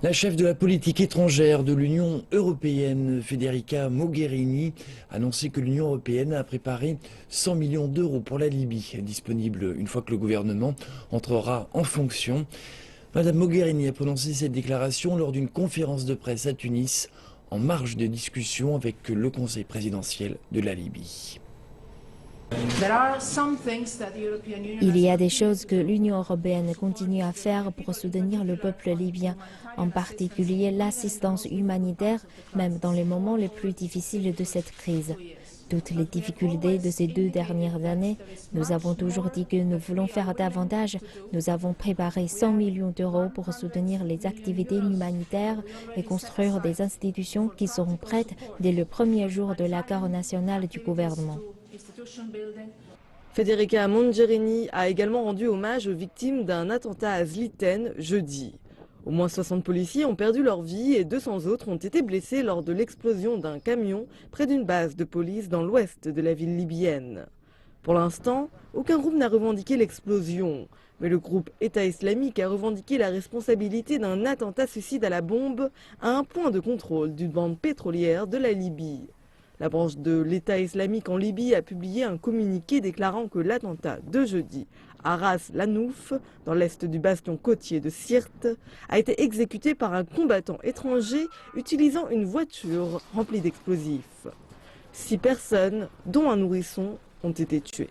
La chef de la politique étrangère de l'Union européenne, Federica Mogherini, a annoncé que l'Union européenne a préparé 100 millions d'euros pour la Libye, disponibles une fois que le gouvernement entrera en fonction. Madame Mogherini a prononcé cette déclaration lors d'une conférence de presse à Tunis, en marge de discussion avec le Conseil présidentiel de la Libye. Il y a des choses que l'Union européenne continue à faire pour soutenir le peuple libyen, en particulier l'assistance humanitaire, même dans les moments les plus difficiles de cette crise. Toutes les difficultés de ces 2 dernières années, nous avons toujours dit que nous voulons faire davantage. Nous avons préparé 100 millions d'euros pour soutenir les activités humanitaires et construire des institutions qui seront prêtes dès le premier jour de l'accord national du gouvernement. Federica Mogherini a également rendu hommage aux victimes d'un attentat à Zliten jeudi. Au moins 60 policiers ont perdu leur vie et 200 autres ont été blessés lors de l'explosion d'un camion près d'une base de police dans l'ouest de la ville libyenne. Pour l'instant, aucun groupe n'a revendiqué l'explosion, mais le groupe État islamique a revendiqué la responsabilité d'un attentat suicide à la bombe à un point de contrôle d'une bande pétrolière de la Libye. La branche de l'État islamique en Libye a publié un communiqué déclarant que l'attentat de jeudi à Ras Lanouf, dans l'est du bastion côtier de Sirte, a été exécuté par un combattant étranger utilisant une voiture remplie d'explosifs. 6 personnes, dont un nourrisson, ont été tuées.